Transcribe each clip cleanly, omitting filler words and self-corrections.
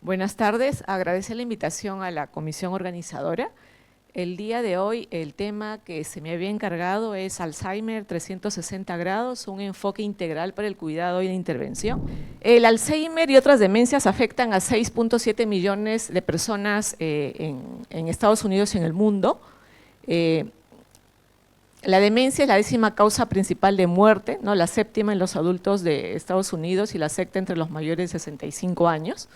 Buenas tardes, agradece la invitación a la comisión organizadora. El día de hoy el tema que se me había encargado es Alzheimer 360 grados, un enfoque integral para el cuidado y la intervención. El Alzheimer y otras demencias afectan a 6.7 millones de personas en Estados Unidos y en el mundo. La demencia es la 10ª causa principal de muerte, ¿no? La 7ª en los adultos de Estados Unidos y la 6ª entre los mayores de 65 años.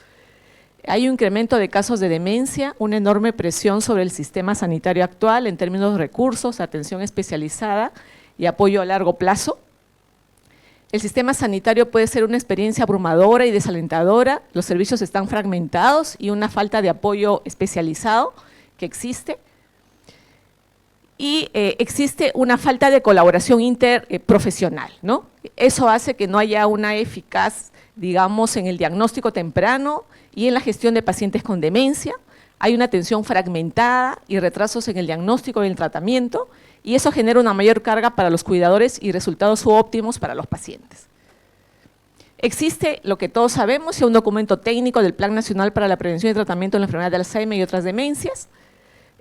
Hay un incremento de casos de demencia, una enorme presión sobre el sistema sanitario actual en términos de recursos, atención especializada y apoyo a largo plazo. El sistema sanitario puede ser una experiencia abrumadora y desalentadora, los servicios están fragmentados y una falta de apoyo especializado que existe. Y existe una falta de colaboración interprofesional, ¿no? Eso hace que no haya una eficaz, digamos, en el diagnóstico temprano y en la gestión de pacientes con demencia. Hay una atención fragmentada y retrasos en el diagnóstico y el tratamiento, y eso genera una mayor carga para los cuidadores y resultados subóptimos para los pacientes. Existe lo que todos sabemos, un documento técnico del Plan Nacional para la Prevención y Tratamiento de la Enfermedad de Alzheimer y otras demencias,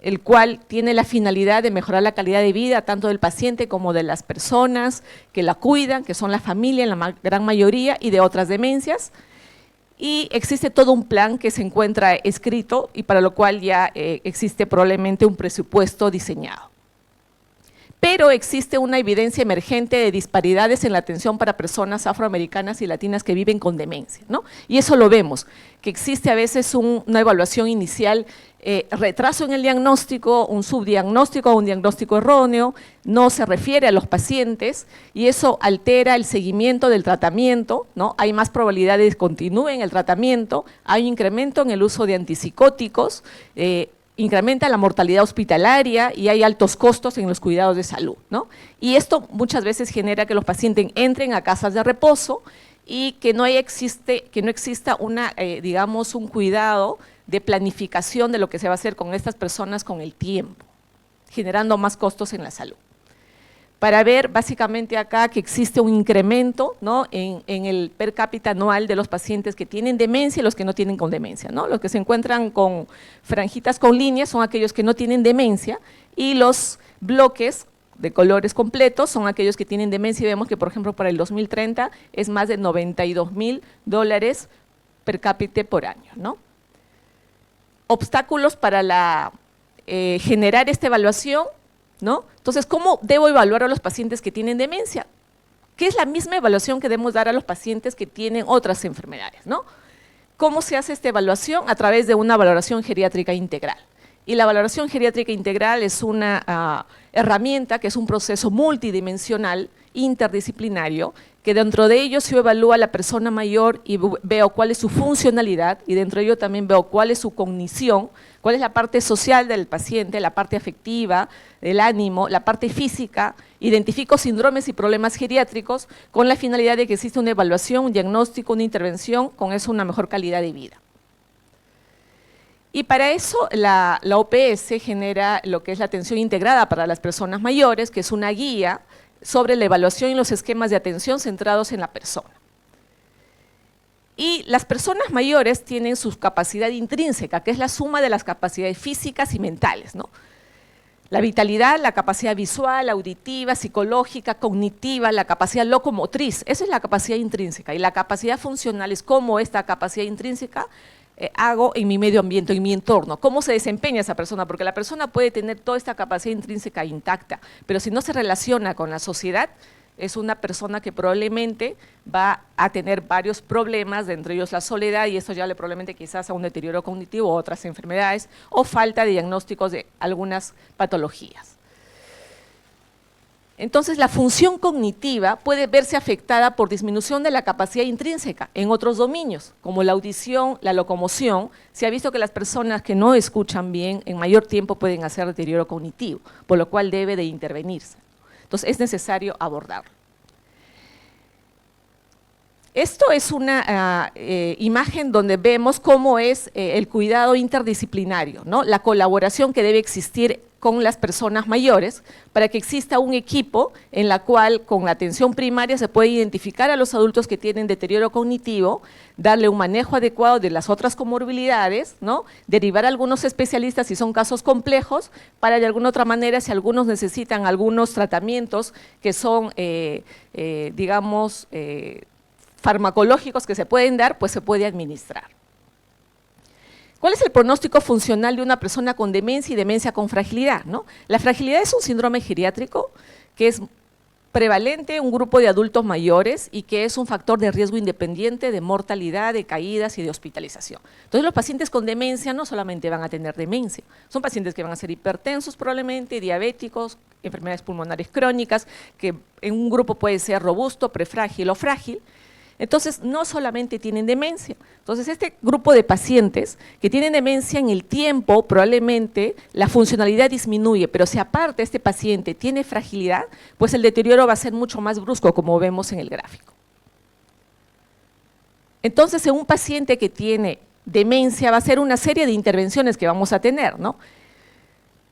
el cual tiene la finalidad de mejorar la calidad de vida tanto del paciente como de las personas que la cuidan, que son la familia en la gran mayoría, y de otras demencias. Y existe todo un plan que se encuentra escrito y para lo cual ya existe probablemente un presupuesto diseñado. Pero existe una evidencia emergente de disparidades en la atención para personas afroamericanas y latinas que viven con demencia, ¿no? Y eso lo vemos, que existe a veces una evaluación inicial, retraso en el diagnóstico, un subdiagnóstico o un diagnóstico erróneo, no se refiere a los pacientes y eso altera el seguimiento del tratamiento, ¿no? Hay más probabilidad de que continúen el tratamiento, hay un incremento en el uso de antipsicóticos, incrementa la mortalidad hospitalaria y hay altos costos en los cuidados de salud, ¿no? Y esto muchas veces genera que los pacientes entren a casas de reposo y que no exista digamos, un cuidado de planificación de lo que se va a hacer con estas personas con el tiempo, generando más costos en la salud. Para ver básicamente acá que existe un incremento, ¿no? en el per cápita anual de los pacientes que tienen demencia y los que no tienen con demencia, ¿no? Los que se encuentran con franjitas con líneas son aquellos que no tienen demencia y los bloques de colores completos son aquellos que tienen demencia y vemos que, por ejemplo, para el 2030 es más de $92.000 per cápita por año, ¿no? Obstáculos para generar esta evaluación, ¿no? Entonces, ¿cómo debo evaluar a los pacientes que tienen demencia? Que es la misma evaluación que debemos dar a los pacientes que tienen otras enfermedades, ¿no? ¿Cómo se hace esta evaluación? A través de una valoración geriátrica integral. Y la valoración geriátrica integral es una herramienta que es un proceso multidimensional, interdisciplinario, que dentro de ello se evalúa a la persona mayor y veo cuál es su funcionalidad y dentro de ello también veo cuál es su cognición, cuál es la parte social del paciente, la parte afectiva, del ánimo, la parte física, identifico síndromes y problemas geriátricos con la finalidad de que exista una evaluación, un diagnóstico, una intervención, con eso una mejor calidad de vida. Y para eso la OPS genera lo que es la atención integrada para las personas mayores, que es una guía sobre la evaluación y los esquemas de atención centrados en la persona. Y las personas mayores tienen su capacidad intrínseca, que es la suma de las capacidades físicas y mentales, ¿no? La vitalidad, la capacidad visual, auditiva, psicológica, cognitiva, la capacidad locomotriz, esa es la capacidad intrínseca, y la capacidad funcional es cómo esta capacidad intrínseca hago en mi medio ambiente, en mi entorno, cómo se desempeña esa persona, porque la persona puede tener toda esta capacidad intrínseca intacta, pero si no se relaciona con la sociedad, es una persona que probablemente va a tener varios problemas, de entre ellos la soledad, y eso ya le probablemente quizás a un deterioro cognitivo o otras enfermedades, o falta de diagnósticos de algunas patologías. Entonces, la función cognitiva puede verse afectada por disminución de la capacidad intrínseca en otros dominios, como la audición, la locomoción. Se ha visto que las personas que no escuchan bien en mayor tiempo pueden hacer deterioro cognitivo, por lo cual debe de intervenirse. Entonces, es necesario abordarlo. Esto es una imagen donde vemos cómo es el cuidado interdisciplinario, ¿no? La colaboración que debe existir con las personas mayores para que exista un equipo en la cual con la atención primaria se puede identificar a los adultos que tienen deterioro cognitivo, darle un manejo adecuado de las otras comorbilidades, ¿no? Derivar a algunos especialistas si son casos complejos, para de alguna otra manera, si algunos necesitan algunos tratamientos que son, digamos, farmacológicos que se pueden dar, pues se puede administrar. ¿Cuál es el pronóstico funcional de una persona con demencia y demencia con fragilidad, ¿no? La fragilidad es un síndrome geriátrico que es prevalente en un grupo de adultos mayores y que es un factor de riesgo independiente de mortalidad, de caídas y de hospitalización. Entonces, los pacientes con demencia no solamente van a tener demencia, son pacientes que van a ser hipertensos probablemente, diabéticos, enfermedades pulmonares crónicas, que en un grupo puede ser robusto, prefrágil o frágil. Entonces, no solamente tienen demencia. Entonces, este grupo de pacientes que tienen demencia en el tiempo, probablemente la funcionalidad disminuye, pero si aparte este paciente tiene fragilidad, pues el deterioro va a ser mucho más brusco, como vemos en el gráfico. Entonces, en un paciente que tiene demencia va a ser una serie de intervenciones que vamos a tener, ¿no?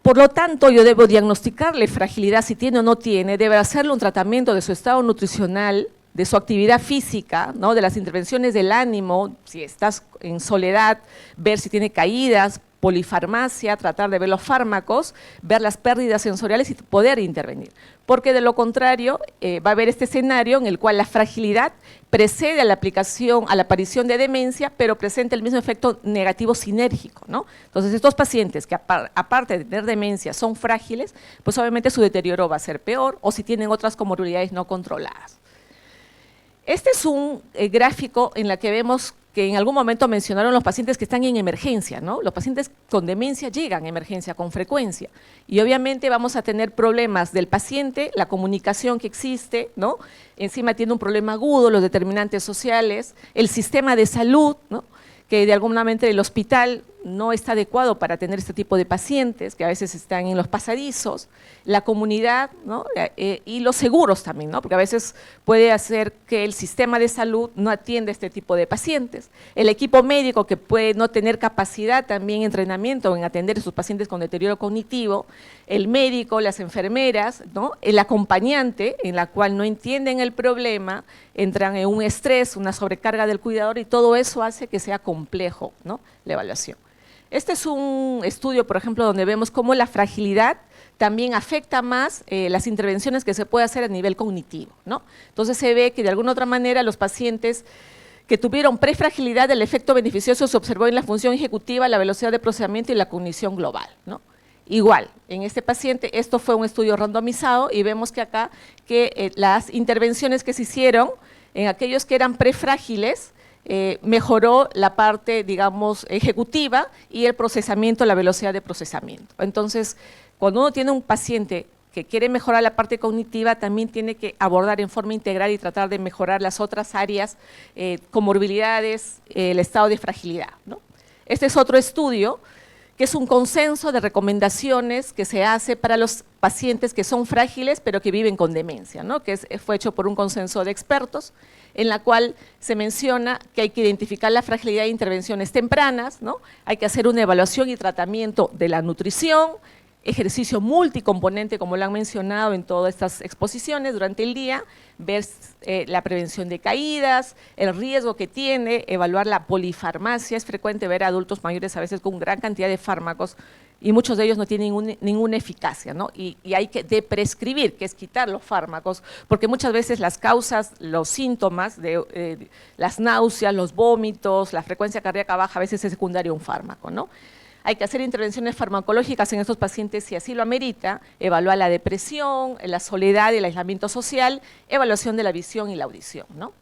Por lo tanto, yo debo diagnosticarle fragilidad si tiene o no tiene, debe hacerle un tratamiento de su estado nutricional, de su actividad física, ¿no? De las intervenciones del ánimo, si estás en soledad, ver si tiene caídas, polifarmacia, tratar de ver los fármacos, ver las pérdidas sensoriales y poder intervenir. Porque de lo contrario, va a haber este escenario en el cual la fragilidad precede a la aplicación, a la aparición de demencia, pero presenta el mismo efecto negativo sinérgico, ¿no? Entonces, estos pacientes que aparte de tener demencia son frágiles, pues obviamente su deterioro va a ser peor, o si tienen otras comorbilidades no controladas. Este es un gráfico en el que vemos que en algún momento mencionaron los pacientes que están en emergencia, ¿no? Los pacientes con demencia llegan a emergencia con frecuencia y obviamente vamos a tener problemas del paciente, la comunicación que existe, ¿no? Encima tiene un problema agudo, los determinantes sociales, el sistema de salud, ¿no? Que de alguna manera el hospital no está adecuado para tener este tipo de pacientes, que a veces están en los pasadizos, la comunidad, ¿no? Y los seguros también, ¿no? Porque a veces puede hacer que el sistema de salud no atienda este tipo de pacientes, el equipo médico que puede no tener capacidad también, entrenamiento en atender a sus pacientes con deterioro cognitivo, el médico, las enfermeras, ¿no? El acompañante en la cual no entienden el problema, entran en un estrés, una sobrecarga del cuidador y todo eso hace que sea complejo, ¿no? La evaluación. Este es un estudio, por ejemplo, donde vemos cómo la fragilidad también afecta más las intervenciones que se puede hacer a nivel cognitivo, ¿no? Entonces se ve que de alguna otra manera los pacientes que tuvieron prefragilidad, el efecto beneficioso se observó en la función ejecutiva, la velocidad de procesamiento y la cognición global, ¿no? Igual, en este paciente, esto fue un estudio randomizado y vemos que acá que las intervenciones que se hicieron en aquellos que eran prefrágiles, mejoró la parte, digamos, ejecutiva y el procesamiento, la velocidad de procesamiento. Entonces, cuando uno tiene un paciente que quiere mejorar la parte cognitiva, también tiene que abordar en forma integral y tratar de mejorar las otras áreas, comorbilidades, el estado de fragilidad, ¿no? Este es otro estudio que es un consenso de recomendaciones que se hace para los pacientes que son frágiles pero que viven con demencia, ¿no? Que fue hecho por un consenso de expertos, en la cual se menciona que hay que identificar la fragilidad de intervenciones tempranas, ¿no? Hay que hacer una evaluación y tratamiento de la nutrición, ejercicio multicomponente, como lo han mencionado en todas estas exposiciones durante el día, ver la prevención de caídas, el riesgo que tiene, evaluar la polifarmacia. Es frecuente ver a adultos mayores a veces con gran cantidad de fármacos y muchos de ellos no tienen ninguna eficacia, ¿no? Y hay que prescribir, que es quitar los fármacos, porque muchas veces las causas, los síntomas de las náuseas, los vómitos, la frecuencia cardíaca baja, a veces es secundario a un fármaco, ¿no? Hay que hacer intervenciones farmacológicas en estos pacientes si así lo amerita, evaluar la depresión, la soledad y el aislamiento social, evaluación de la visión y la audición, ¿no?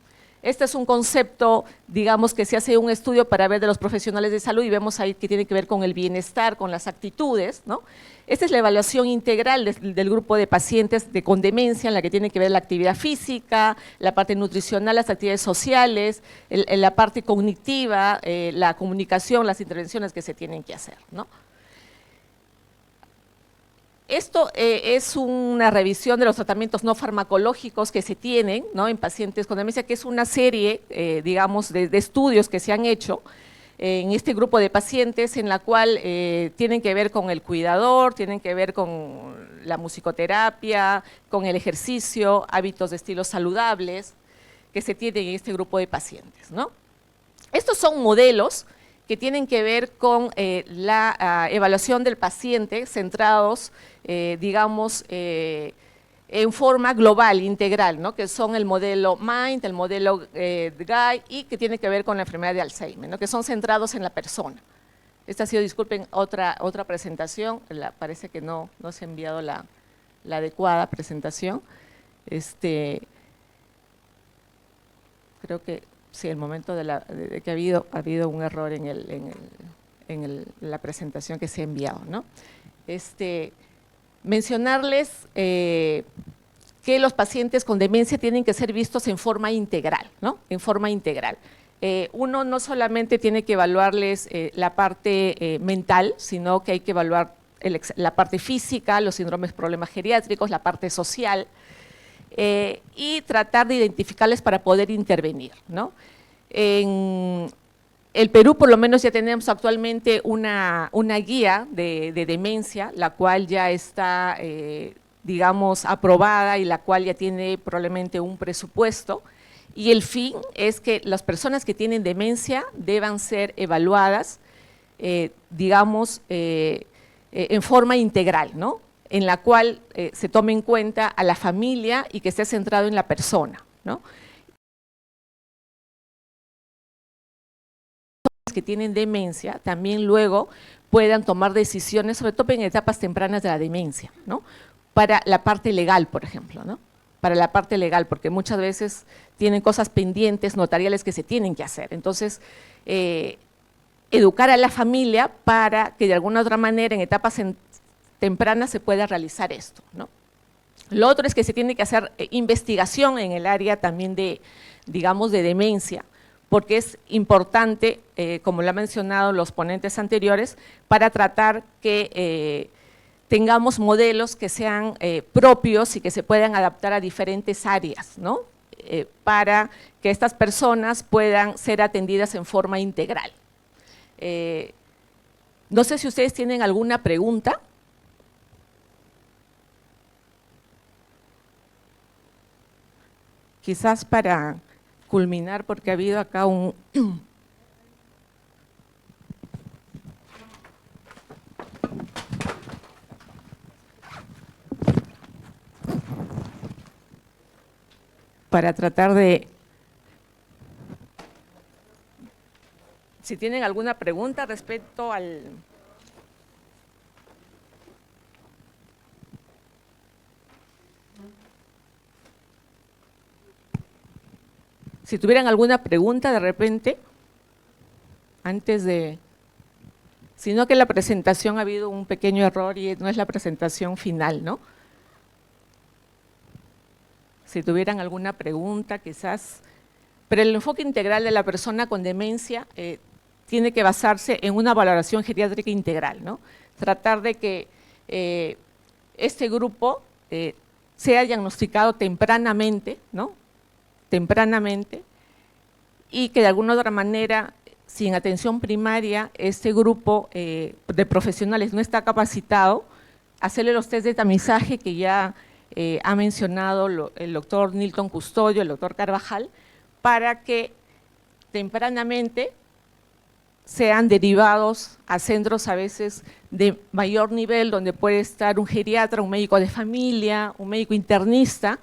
Este es un concepto, digamos, que se hace un estudio para ver de los profesionales de salud y vemos ahí que tiene que ver con el bienestar, con las actitudes, ¿no? Esta es la evaluación integral del grupo de pacientes con demencia, en la que tiene que ver la actividad física, la parte nutricional, las actividades sociales, la parte cognitiva, la comunicación, las intervenciones que se tienen que hacer, ¿no? Esto es una revisión de los tratamientos no farmacológicos que se tienen, ¿no?, en pacientes con demencia, que es una serie, digamos, de estudios que se han hecho en este grupo de pacientes, en la cual tienen que ver con el cuidador, tienen que ver con la musicoterapia, con el ejercicio, hábitos de estilos saludables que se tienen en este grupo de pacientes, ¿no? Estos son modelos que tienen que ver con la evaluación del paciente centrados, digamos, en forma global, integral, ¿no?, que son el modelo MIND, el modelo GUI, y que tiene que ver con la enfermedad de Alzheimer, ¿no?, que son centrados en la persona. Esta ha sido, disculpen, otra presentación, parece que no se ha enviado la adecuada presentación. Creo que sí, el momento de que ha habido un error en la presentación que se ha enviado, ¿no? Mencionarles que los pacientes con demencia tienen que ser vistos en forma integral, ¿no?, en forma integral. Uno no solamente tiene que evaluarles la parte mental, sino que hay que evaluar la parte física, los síndromes, problemas geriátricos, la parte social, y tratar de identificarles para poder intervenir, ¿no? En el Perú, por lo menos, ya tenemos actualmente una guía de demencia, la cual ya está, digamos, aprobada y la cual ya tiene probablemente un presupuesto, y el fin es que las personas que tienen demencia deban ser evaluadas, digamos, en forma integral, ¿no?, en la cual se tome en cuenta a la familia y que esté centrado en la persona, ¿no? Que tienen demencia también luego puedan tomar decisiones, sobre todo en etapas tempranas de la demencia, ¿no?, para la parte legal, por ejemplo, ¿no?, para la parte legal, porque muchas veces tienen cosas pendientes, notariales, que se tienen que hacer. Entonces, educar a la familia para que de alguna otra manera en etapas tempranas se pueda realizar esto, ¿no? Lo otro es que se tiene que hacer investigación en el área también de, digamos, de demencia, porque es importante, como lo han mencionado los ponentes anteriores, para tratar que tengamos modelos que sean propios y que se puedan adaptar a diferentes áreas, ¿no?, para que estas personas puedan ser atendidas en forma integral. No sé si ustedes tienen alguna pregunta. Quizás para culminar, porque ha habido acá un… para tratar de… Si tienen alguna pregunta respecto al… Si tuvieran alguna pregunta de repente, antes de… Sino que en la presentación ha habido un pequeño error y no es la presentación final, ¿no? Si tuvieran alguna pregunta, quizás… Pero el enfoque integral de la persona con demencia tiene que basarse en una valoración geriátrica integral, ¿no? Tratar de que este grupo sea diagnosticado tempranamente, ¿no?, tempranamente, y que de alguna otra manera, si en atención primaria este grupo de profesionales no está capacitado, hacerle los test de tamizaje que ya ha mencionado el doctor Nilton Custodio, el doctor Carvajal, para que tempranamente sean derivados a centros a veces de mayor nivel, donde puede estar un geriatra, un médico de familia, un médico internista,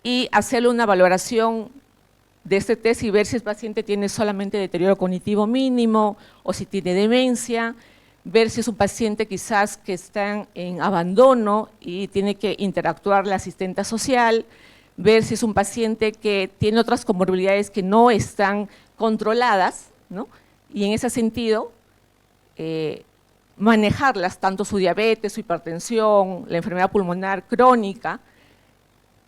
y hacerle una valoración de este test y ver si el paciente tiene solamente deterioro cognitivo mínimo o si tiene demencia, ver si es un paciente quizás que está en abandono y tiene que interactuar la asistente social, ver si es un paciente que tiene otras comorbilidades que no están controladas, ¿no?, y en ese sentido manejarlas, tanto su diabetes, su hipertensión, la enfermedad pulmonar crónica,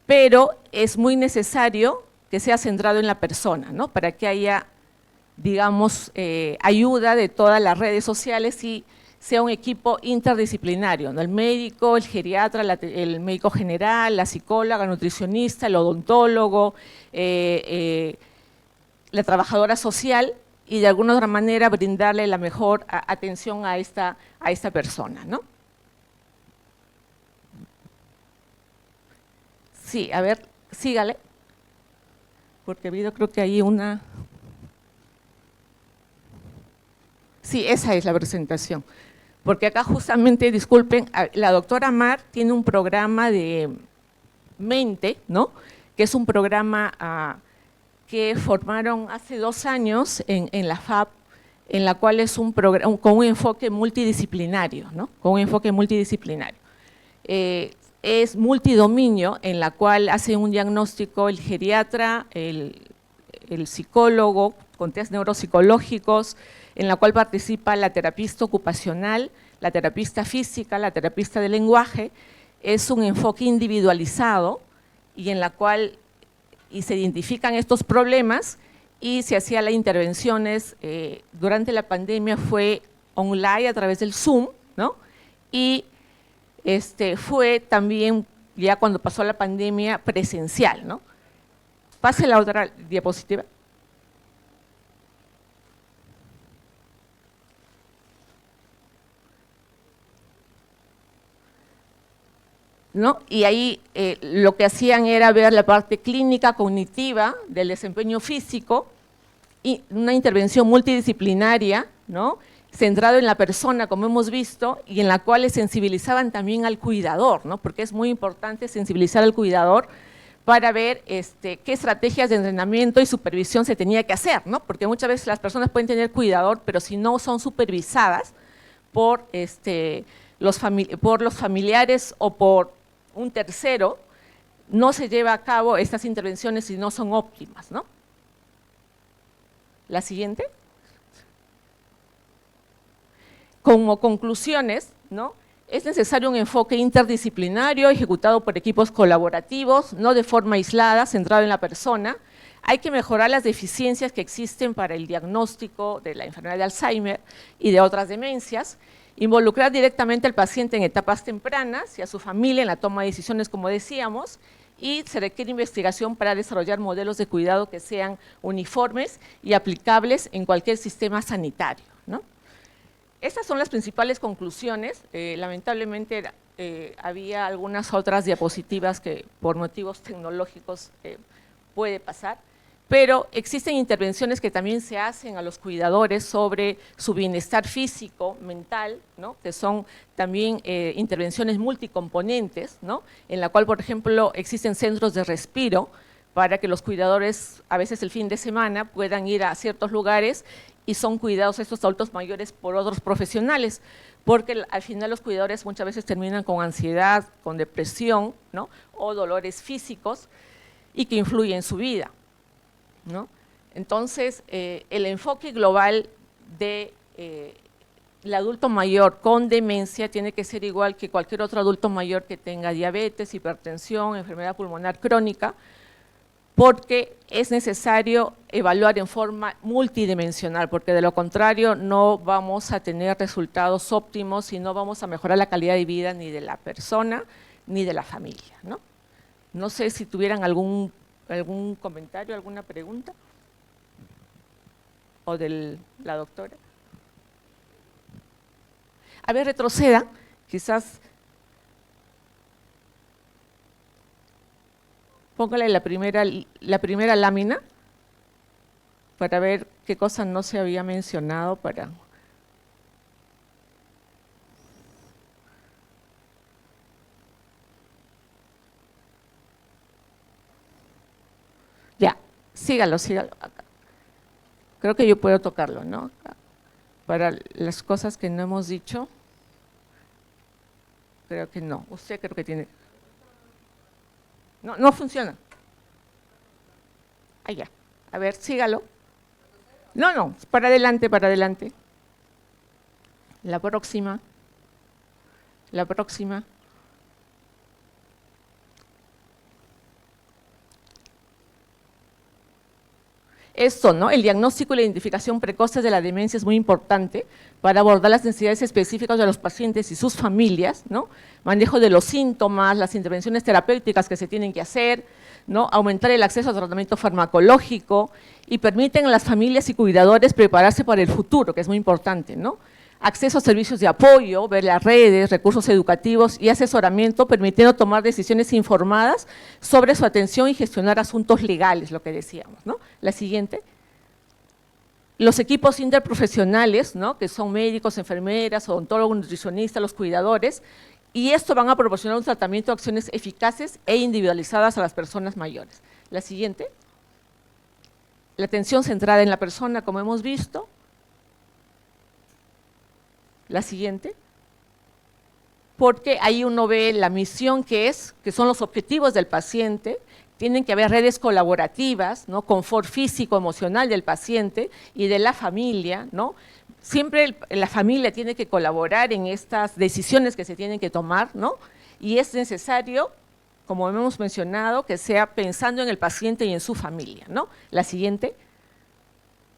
pero es muy necesario que sea centrado en la persona, ¿no?, para que haya, digamos, ayuda de todas las redes sociales y sea un equipo interdisciplinario, ¿no? El médico, el geriatra, el médico general, la psicóloga, el nutricionista, el odontólogo, la trabajadora social, y de alguna otra manera brindarle la mejor atención a esta persona, ¿no? Sí, a ver, sígale, porque ha habido, creo que hay una… Sí, esa es la presentación, porque acá justamente, disculpen, la doctora Mar tiene un programa de Mente, ¿no? Que es un programa que formaron hace 2 años en la FAP, en la cual es un programa con un enfoque multidisciplinario, ¿no? Con un enfoque multidisciplinario. Es multidominio, en la cual hace un diagnóstico el geriatra, el psicólogo, con test neuropsicológicos, en la cual participa la terapista ocupacional, la terapista física, la terapista de lenguaje. Es un enfoque individualizado y en la cual se identifican estos problemas y se hacían las intervenciones. Durante la pandemia fue online a través del Zoom, ¿no? Y fue también, ya cuando pasó la pandemia, presencial, ¿no? Pase la otra diapositiva. ¿No? Y ahí lo que hacían era ver la parte clínica, cognitiva del desempeño físico y una intervención multidisciplinaria, ¿no? Centrado en la persona, como hemos visto, y en la cual les sensibilizaban también al cuidador, ¿no? Porque es muy importante sensibilizar al cuidador para ver qué estrategias de entrenamiento y supervisión se tenía que hacer, ¿no? Porque muchas veces las personas pueden tener cuidador, pero si no son supervisadas por los familiares o por un tercero, no se lleva a cabo estas intervenciones y no son óptimas, ¿no? La siguiente. Como conclusiones, ¿no? Es necesario un enfoque interdisciplinario ejecutado por equipos colaborativos, no de forma aislada, centrado en la persona. Hay que mejorar las deficiencias que existen para el diagnóstico de la enfermedad de Alzheimer y de otras demencias, involucrar directamente al paciente en etapas tempranas y a su familia en la toma de decisiones, como decíamos, y se requiere investigación para desarrollar modelos de cuidado que sean uniformes y aplicables en cualquier sistema sanitario, ¿no? Estas son las principales conclusiones. Lamentablemente había algunas otras diapositivas que por motivos tecnológicos puede pasar, pero existen intervenciones que también se hacen a los cuidadores sobre su bienestar físico, mental, ¿no? Que son también intervenciones multicomponentes, ¿no? En la cual, por ejemplo, existen centros de respiro para que los cuidadores, a veces el fin de semana, puedan ir a ciertos lugares y son cuidados estos adultos mayores por otros profesionales, porque al final los cuidadores muchas veces terminan con ansiedad, con depresión, ¿no? O dolores físicos y que influyen en su vida, ¿no? Entonces, el enfoque global de el adulto mayor con demencia tiene que ser igual que cualquier otro adulto mayor que tenga diabetes, hipertensión, enfermedad pulmonar crónica, porque es necesario evaluar en forma multidimensional, porque de lo contrario no vamos a tener resultados óptimos y no vamos a mejorar la calidad de vida ni de la persona ni de la familia, ¿no? No sé si tuvieran algún comentario, alguna pregunta, o de la doctora. A ver, retroceda, quizás… Póngale la primera lámina para ver qué cosa no se había mencionado para… Ya, sígalo. Creo que yo puedo tocarlo, ¿no? Para las cosas que no hemos dicho, creo que no. Usted creo que tiene… No funciona. Ah, ya. A ver, sígalo. No, para adelante. La próxima. Esto, ¿no? El diagnóstico y la identificación precoces de la demencia es muy importante para abordar las necesidades específicas de los pacientes y sus familias, ¿no? Manejo de los síntomas, las intervenciones terapéuticas que se tienen que hacer, ¿no? Aumentar el acceso a tratamiento farmacológico y permiten a las familias y cuidadores prepararse para el futuro, que es muy importante, ¿no? Acceso a servicios de apoyo, ver las redes, recursos educativos y asesoramiento, permitiendo tomar decisiones informadas sobre su atención y gestionar asuntos legales, lo que decíamos, ¿no? La siguiente. Los equipos interprofesionales, ¿no? Que son médicos, enfermeras, odontólogos, nutricionistas, los cuidadores, y esto van a proporcionar un tratamiento de acciones eficaces e individualizadas a las personas mayores. La siguiente. La atención centrada en la persona, como hemos visto. La siguiente, porque ahí uno ve la misión que son los objetivos del paciente, tienen que haber redes colaborativas, ¿no? Confort físico, emocional del paciente y de la familia, ¿no? Siempre la familia tiene que colaborar en estas decisiones que se tienen que tomar, ¿no? Y es necesario, como hemos mencionado, que sea pensando en el paciente y en su familia, ¿no? La siguiente.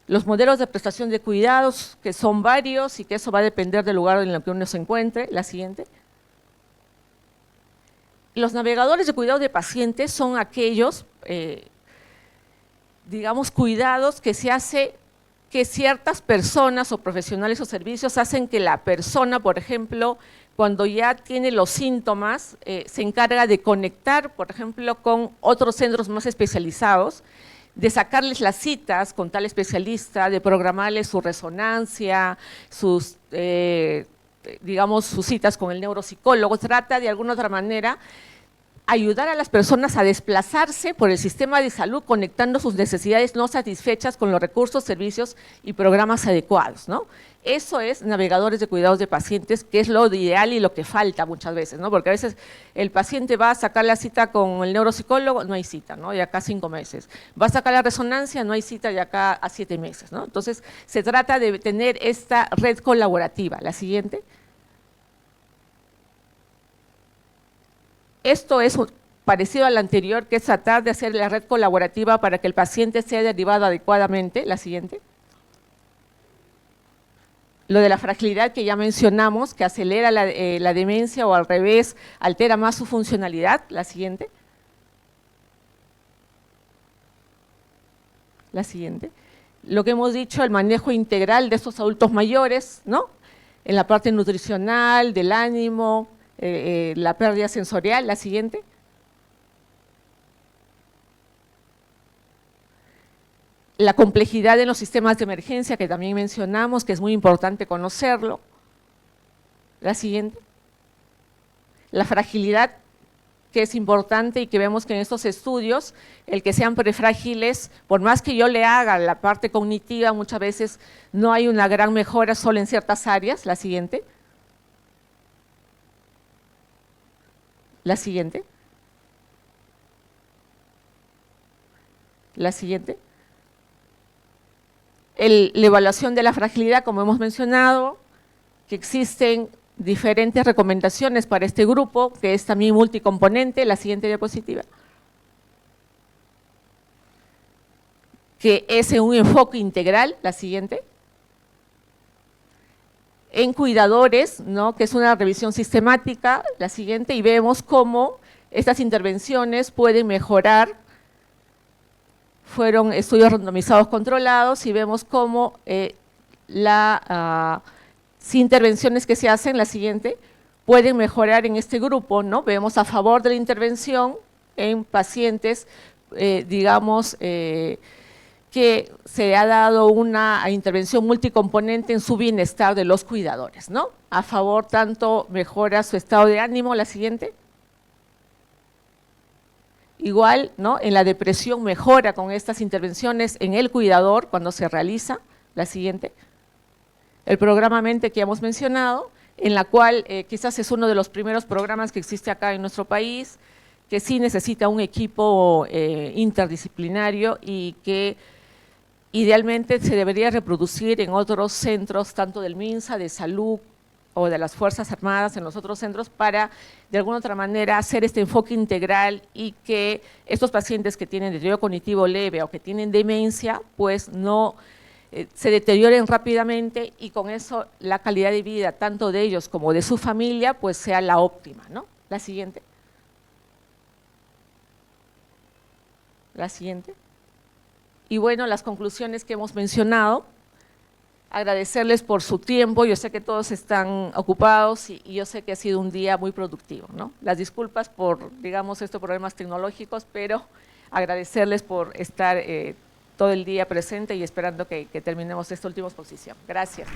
Los modelos de prestación de cuidados, que son varios y que eso va a depender del lugar en el que uno se encuentre. La siguiente. Los navegadores de cuidado de pacientes son aquellos, digamos, cuidados que se hace, que ciertas personas o profesionales o servicios hacen que la persona, por ejemplo, cuando ya tiene los síntomas, se encarga de conectar, por ejemplo, con otros centros más especializados, de sacarles las citas con tal especialista, de programarles su resonancia, sus, digamos, sus citas con el neuropsicólogo, trata de alguna otra manera ayudar a las personas a desplazarse por el sistema de salud, conectando sus necesidades no satisfechas con los recursos, servicios y programas adecuados, ¿no? Eso es navegadores de cuidados de pacientes, que es lo ideal y lo que falta muchas veces, ¿no? Porque a veces el paciente va a sacar la cita con el neuropsicólogo, no hay cita, ¿no? De acá a 5 meses. Va a sacar la resonancia, no hay cita de acá a 7 meses, ¿no? Entonces, se trata de tener esta red colaborativa. La siguiente. Esto es parecido al anterior, que es tratar de hacer la red colaborativa para que el paciente sea derivado adecuadamente. La siguiente. Lo de la fragilidad que ya mencionamos, que acelera la demencia o al revés, altera más su funcionalidad. La siguiente. La siguiente. Lo que hemos dicho, el manejo integral de estos adultos mayores, ¿no? En la parte nutricional, del ánimo, la pérdida sensorial. La siguiente. La complejidad en los sistemas de emergencia, que también mencionamos, que es muy importante conocerlo. La siguiente. La fragilidad, que es importante y que vemos que en estos estudios, el que sean prefrágiles, por más que yo le haga la parte cognitiva, muchas veces no hay una gran mejora solo en ciertas áreas. La siguiente. La siguiente. La siguiente. La evaluación de la fragilidad, como hemos mencionado, que existen diferentes recomendaciones para este grupo, que es también multicomponente. La siguiente diapositiva. Que es un enfoque integral. La siguiente. En cuidadores, ¿no? Que es una revisión sistemática. La siguiente, y vemos cómo estas intervenciones pueden mejorar. Fueron estudios randomizados controlados y vemos cómo las intervenciones que se hacen, la siguiente, pueden mejorar en este grupo, ¿no? Vemos a favor de la intervención en pacientes, digamos, que se ha dado una intervención multicomponente en su bienestar de los cuidadores, ¿no? A favor tanto mejora su estado de ánimo. La siguiente. Igual, ¿no? En la depresión mejora con estas intervenciones en el cuidador cuando se realiza. La siguiente. El programa Mente que hemos mencionado, en la cual quizás es uno de los primeros programas que existe acá en nuestro país, que sí necesita un equipo interdisciplinario y que idealmente se debería reproducir en otros centros, tanto del MINSA, de salud, o de las Fuerzas Armadas en los otros centros para, de alguna otra manera, hacer este enfoque integral y que estos pacientes que tienen deterioro cognitivo leve o que tienen demencia, pues no se deterioren rápidamente y con eso la calidad de vida tanto de ellos como de su familia pues sea la óptima, ¿no? La siguiente. La siguiente. Y bueno, las conclusiones que hemos mencionado, agradecerles por su tiempo, yo sé que todos están ocupados y yo sé que ha sido un día muy productivo, ¿no? Las disculpas por, digamos, estos problemas tecnológicos, pero agradecerles por estar todo el día presente y esperando que terminemos esta última exposición. Gracias.